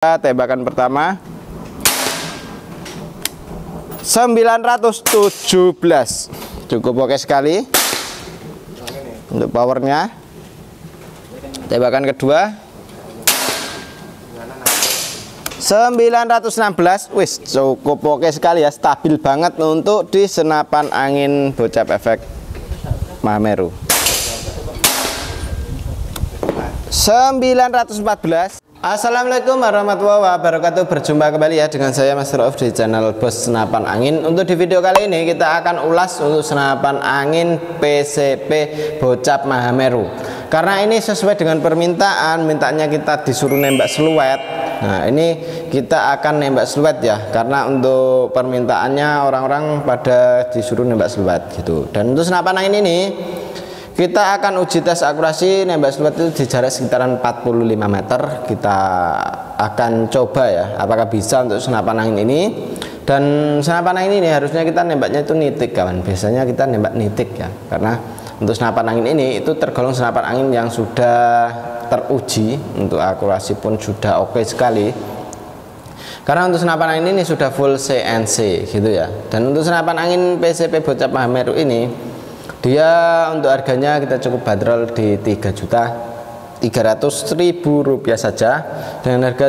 Tembakan pertama 917, cukup oke sekali untuk powernya. Tembakan kedua 916, wis cukup oke sekali ya, stabil banget untuk di senapan angin Bocap efek Mahameru. 914. Assalamualaikum warahmatullahi wabarakatuh. Berjumpa kembali ya dengan saya Mas Rauf di channel Bos Senapan Angin. Untuk di video kali ini kita akan ulas untuk senapan angin PCP Bocap Mahameru. Karena ini sesuai dengan permintaan, mintanya kita disuruh nembak seluet. Nah, ini kita akan nembak seluet ya, karena untuk permintaannya orang-orang pada disuruh nembak seluet gitu. Dan untuk senapan angin ini kita akan uji tes akurasi nembak seluet itu di jarak sekitaran 45 meter. Kita akan coba ya apakah bisa untuk senapan angin ini. Dan senapan angin ini harusnya kita nembaknya itu nitik kawan. Biasanya kita nembak nitik ya, karena untuk senapan angin ini itu tergolong senapan angin yang sudah teruji, untuk akurasi pun sudah oke sekali. Karena untuk senapan angin ini sudah full CNC gitu ya. Dan untuk senapan angin PCP Bocap Mahameru ini dia untuk harganya kita cukup bandrol di Rp3.300.000 saja. Dengan harga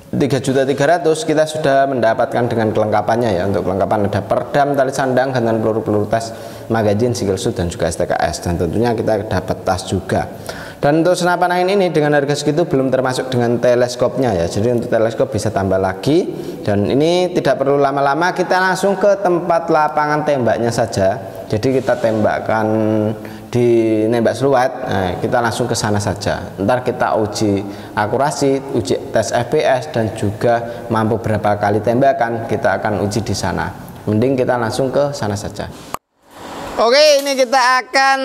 Rp3.300.000 kita sudah mendapatkan dengan kelengkapannya ya. Untuk kelengkapan ada perdam, tali sandang, gantungan peluru tes, magazin, single shoot, dan juga STKS. Dan tentunya kita dapat tas juga. Dan untuk senapan angin ini dengan harga segitu belum termasuk dengan teleskopnya ya. Jadi untuk teleskop bisa tambah lagi. Dan ini tidak perlu lama-lama, kita langsung ke tempat lapangan tembaknya saja. Jadi kita tembakkan di nembak seluet, nah, kita langsung ke sana saja. Ntar kita uji akurasi, uji tes FPS, dan juga mampu berapa kali tembakan kita akan uji di sana. Mending kita langsung ke sana saja. Oke, ini kita akan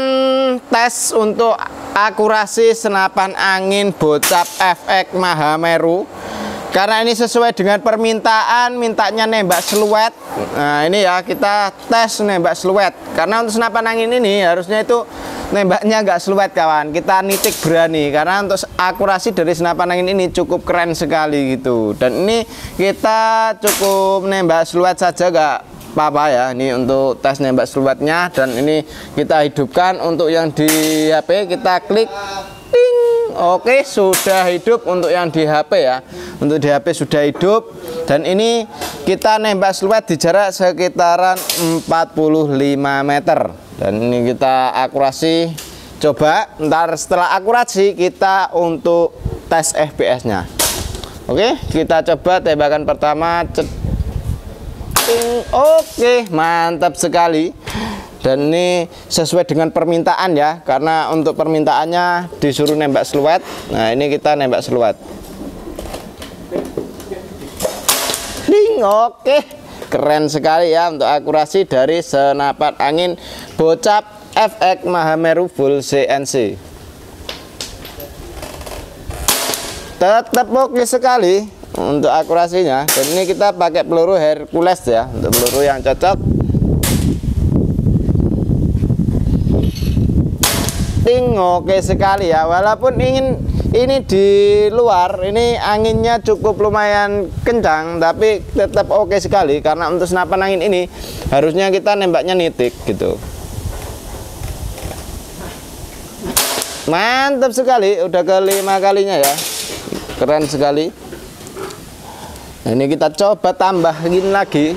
tes untuk akurasi senapan angin Bocap efek Mahameru. Karena ini sesuai dengan permintaan, mintanya nembak seluet. Nah ini ya, kita tes nembak seluet. Karena untuk senapan angin ini harusnya itu nembaknya nggak seluet kawan. Kita nitik berani, karena untuk akurasi dari senapan angin ini cukup keren sekali gitu. Dan ini kita cukup nembak seluet saja, nggak apa-apa ya. Ini untuk tes nembak seluetnya. Dan ini kita hidupkan. Untuk yang di HP kita klik, ting. Oke, sudah hidup untuk yang di HP ya. Untuk di HP sudah hidup. Dan ini kita nembak seluet di jarak sekitaran 45 meter. Dan ini kita akurasi. Coba ntar setelah akurasi kita untuk tes FPS nya. Oke, kita coba tembakan pertama. Oke, mantap sekali. Dan ini sesuai dengan permintaan ya, karena untuk permintaannya disuruh nembak seluet. Nah ini kita nembak seluet. Ding, oke, keren sekali ya untuk akurasi dari senapan angin Bocap efek Mahameru full CNC. Tetap oke sekali untuk akurasinya. Dan ini kita pakai peluru Hercules ya, untuk peluru yang cocok. Oke sekali ya, walaupun ini di luar, ini anginnya cukup lumayan kencang, tapi tetap oke sekali. Karena untuk senapan angin ini harusnya kita nembaknya nitik gitu. Mantap sekali, udah kelima kalinya ya, keren sekali. Nah, ini kita coba tambahin lagi.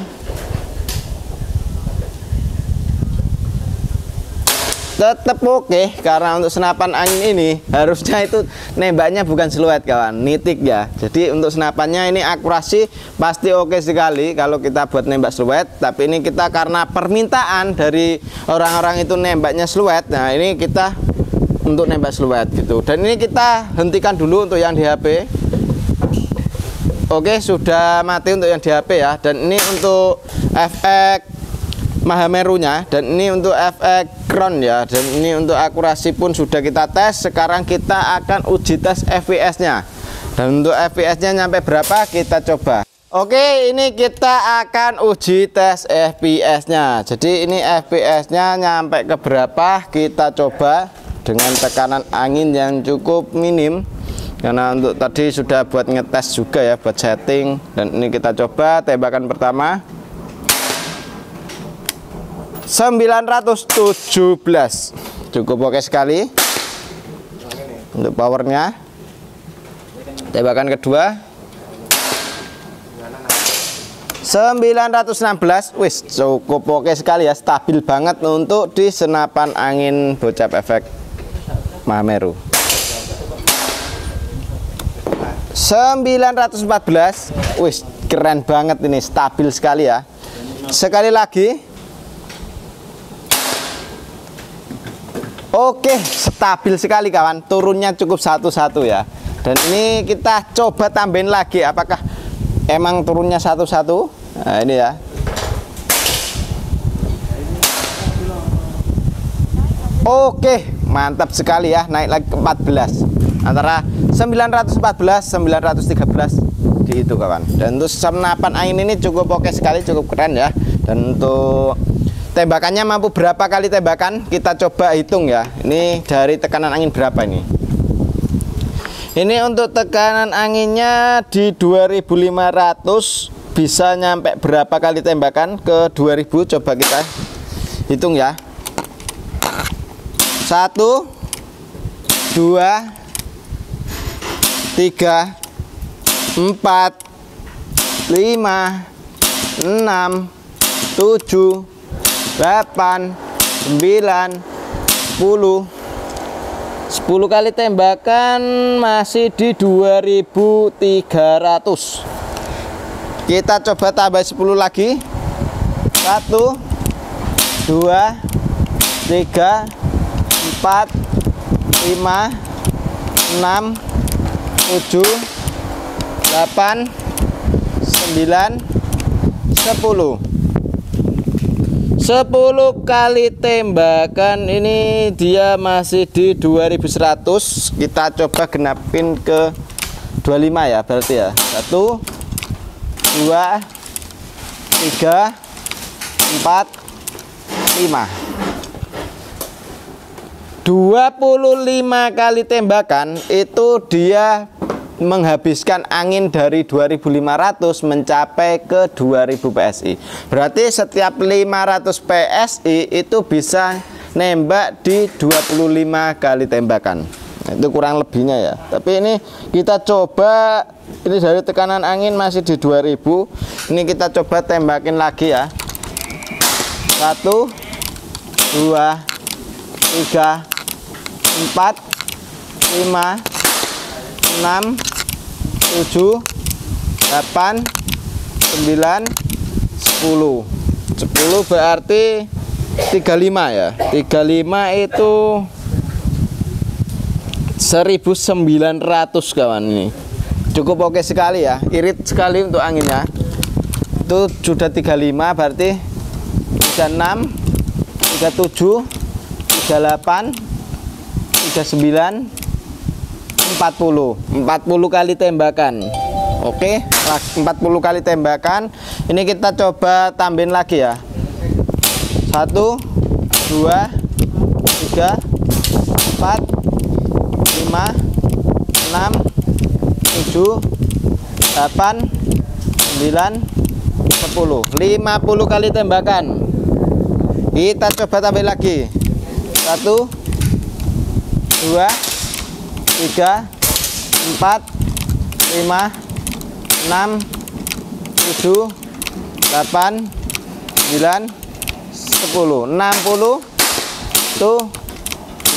Tetap oke, karena untuk senapan angin ini harusnya itu nembaknya bukan seluet kawan, nitik ya. Jadi untuk senapannya ini akurasi pasti oke sekali kalau kita buat nembak seluet. Tapi ini kita karena permintaan dari orang-orang itu nembaknya seluet. Nah ini kita untuk nembak seluet gitu. Dan ini kita hentikan dulu untuk yang di HP. Oke, sudah mati untuk yang di HP ya. Dan ini untuk efek Mahamerunya, dan ini untuk efek ground ya. Dan ini untuk akurasi pun sudah kita tes. Sekarang kita akan uji tes FPS nya. Dan untuk FPS nya nyampe berapa kita coba. Oke, ini kita akan uji tes FPS nya. Jadi ini FPS nya nyampe ke berapa, kita coba dengan tekanan angin yang cukup minim. karena untuk tadi sudah buat ngetes juga ya, buat setting. Dan ini kita coba tembakan pertama 917, cukup oke sekali untuk powernya. Tembakan kedua 916, wis cukup oke sekali ya, stabil banget untuk di senapan angin Bocap efek Mahameru. 914, wis keren banget ini, stabil sekali ya. Sekali lagi, oke, stabil sekali kawan, turunnya cukup satu-satu ya. Dan ini kita coba tambahin lagi, apakah emang turunnya satu-satu. Nah ini ya, oke, mantap sekali ya, naik lagi ke 14, antara 914 913 di itu kawan. Dan untuk senapan angin ini cukup oke sekali, cukup keren ya. Dan untuk tembakannya mampu berapa kali tembakan, kita coba hitung ya. Ini dari tekanan angin berapa ini. Ini untuk tekanan anginnya di 2500, bisa nyampe berapa kali tembakan ke 2000. Coba kita hitung ya. 1 2 3 4 5 6 7 8 9 10 kali tembakan masih di 2300. Kita coba tambah 10 lagi. 1 2 3 4 5 6 7 8 9 10 kali tembakan ini dia masih di 2100. Kita coba genapin ke 25 ya, berarti ya. 1 2 3 4 5 25 kali tembakan itu dia menghabiskan angin dari 2500 mencapai ke 2000 PSI. Berarti setiap 500 PSI itu bisa nembak di 25 kali tembakan. Itu kurang lebihnya ya. Tapi ini kita coba, ini dari tekanan angin masih di 2000. Ini kita coba tembakin lagi ya. 1 2 3 4 5 6 7 8 9 10 berarti 35 ya. 35 itu 1900 kawan. Ini cukup oke sekali ya, irit sekali untuk anginnya. Itu sudah 35, berarti 36 37 38 39 40 kali tembakan. Oke, 40 kali tembakan. Ini kita coba tambahin lagi ya. 1 2 3 4 5 6 7 8 9 10 kali tembakan. Kita coba tambah lagi. 1 2 3 4 5 6 7 8 9 10 60 tuh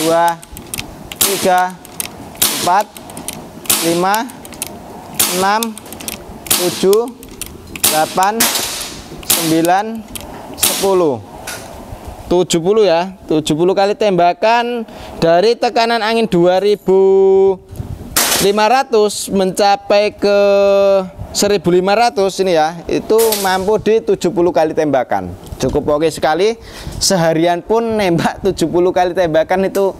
2 3 4 5 6 7 8 9 10 70 ya. 70 kali tembakan dari tekanan angin 2500 mencapai ke 1500 ini ya, itu mampu di 70 kali tembakan. Cukup oke sekali. Seharian pun nembak 70 kali tembakan itu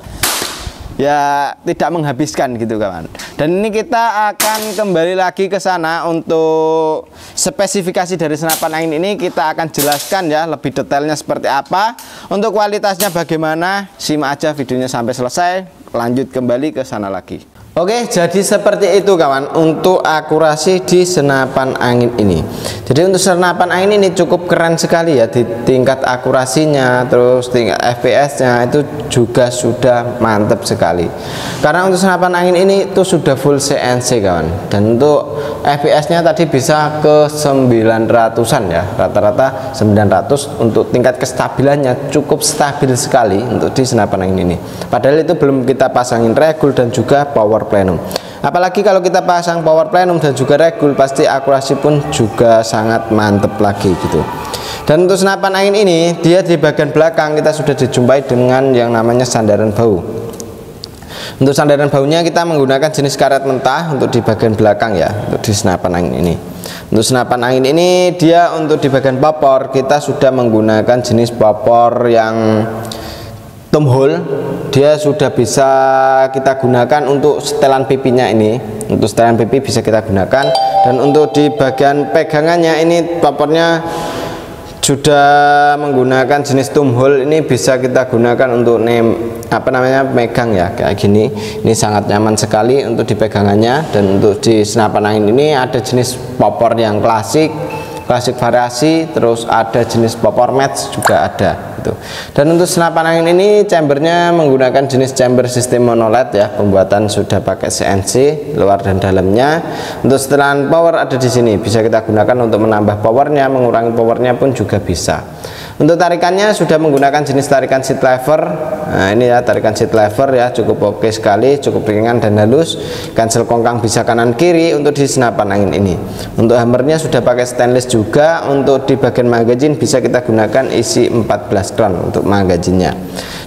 ya tidak menghabiskan gitu kawan. Dan ini kita akan kembali lagi ke sana untuk spesifikasi dari senapan angin ini. Kita akan jelaskan ya lebih detailnya seperti apa, untuk kualitasnya bagaimana. Simak aja videonya sampai selesai, lanjut kembali ke sana lagi. Oke, jadi seperti itu kawan untuk akurasi di senapan angin ini. Jadi untuk senapan angin ini cukup keren sekali ya, di tingkat akurasinya, terus tingkat FPS-nya itu juga sudah mantap sekali. Karena untuk senapan angin ini itu sudah full CNC kawan. Dan untuk FPS-nya tadi bisa ke 900-an ya, rata-rata 900. Untuk tingkat kestabilannya cukup stabil sekali untuk di senapan angin ini. Padahal itu belum kita pasangin regul dan juga power plenum. Apalagi kalau kita pasang power plenum dan juga regul, pasti akurasi pun juga sangat mantep lagi gitu. Dan untuk senapan angin ini, dia di bagian belakang kita sudah dijumpai dengan yang namanya sandaran bau. Untuk sandaran baunya kita menggunakan jenis karet mentah untuk di bagian belakang ya, untuk di senapan angin ini. Untuk senapan angin ini dia untuk di bagian popor kita sudah menggunakan jenis popor yang thumb hole. Dia sudah bisa kita gunakan untuk setelan pipinya ini. Untuk setelan pipi bisa kita gunakan. Dan untuk di bagian pegangannya ini popornya sudah menggunakan jenis thumb hole. Ini bisa kita gunakan untuk megang ya, kayak gini. Ini sangat nyaman sekali untuk di pegangannya. Dan untuk di senapan angin ini ada jenis popor yang klasik variasi, terus ada jenis popor match juga ada gitu. Dan untuk senapan angin ini chambernya menggunakan jenis chamber sistem monoled ya, pembuatan sudah pakai CNC luar dan dalamnya. Untuk setelan power ada di sini, bisa kita gunakan untuk menambah powernya, mengurangi powernya pun juga bisa. Untuk tarikannya sudah menggunakan jenis tarikan seat lever. Nah ini ya, tarikan seat lever ya, cukup oke sekali, cukup ringan dan halus. Cancel kongkang bisa kanan kiri untuk di senapan angin ini. Untuk hammernya sudah pakai stainless juga. Untuk di bagian magazine bisa kita gunakan isi 14 round untuk magazinnya.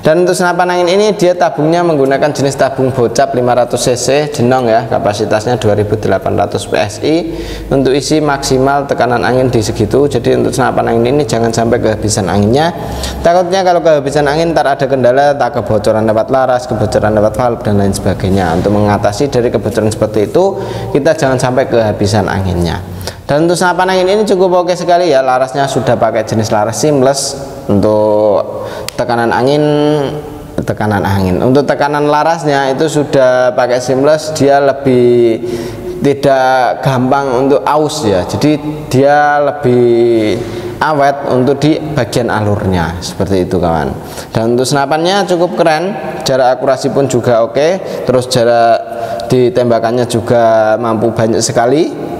Dan untuk senapan angin ini dia tabungnya menggunakan jenis tabung bocap 500 cc jenong ya, kapasitasnya 2800 PSI. Untuk isi maksimal tekanan angin di segitu. Jadi untuk senapan angin ini jangan sampai kehabisan anginnya. Takutnya kalau kehabisan angin ntar ada kendala, tak kebocoran lewat laras, kebocoran lewat valve dan lain sebagainya. Untuk mengatasi dari kebocoran seperti itu, kita jangan sampai kehabisan anginnya. Dan untuk senapan angin ini cukup oke sekali ya, larasnya sudah pakai jenis laras seamless. Untuk tekanan angin, untuk tekanan larasnya itu sudah pakai seamless, dia lebih tidak gampang untuk aus ya, jadi dia lebih awet untuk di bagian alurnya, seperti itu kawan. Dan untuk senapannya cukup keren, jarak akurasi pun juga oke, terus jarak ditembakannya juga mampu banyak sekali.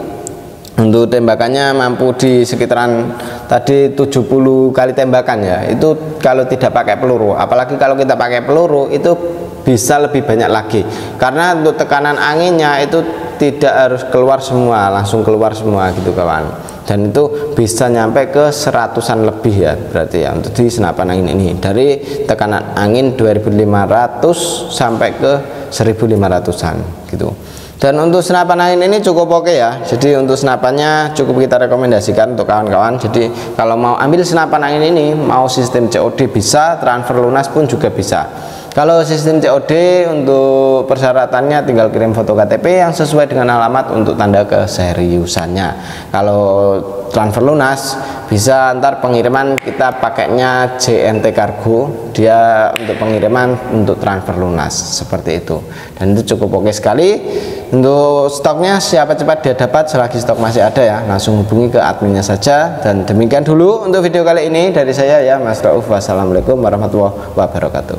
Untuk tembakannya mampu di sekitaran tadi 70 kali tembakan ya, itu kalau tidak pakai peluru. Apalagi kalau kita pakai peluru itu bisa lebih banyak lagi, karena untuk tekanan anginnya itu tidak harus keluar semua, langsung keluar semua gitu kawan. Dan itu bisa nyampe ke 100-an lebih ya, berarti ya untuk di senapan angin ini, dari tekanan angin 2500 sampai ke 1500-an gitu. Dan untuk senapan angin ini cukup oke ya, jadi untuk senapannya cukup kita rekomendasikan untuk kawan-kawan. Jadi kalau mau ambil senapan angin ini, mau sistem COD bisa, transfer lunas pun juga bisa. Kalau sistem COD untuk persyaratannya tinggal kirim foto KTP yang sesuai dengan alamat untuk tanda keseriusannya. Kalau transfer lunas bisa ntar pengiriman kita pakainya JNT Kargo, dia untuk pengiriman untuk transfer lunas seperti itu. Dan itu cukup oke sekali. Untuk stoknya siapa cepat dia dapat, selagi stok masih ada ya, langsung hubungi ke adminnya saja. Dan demikian dulu untuk video kali ini dari saya ya, Mas Rauf. Wassalamualaikum warahmatullahi wabarakatuh.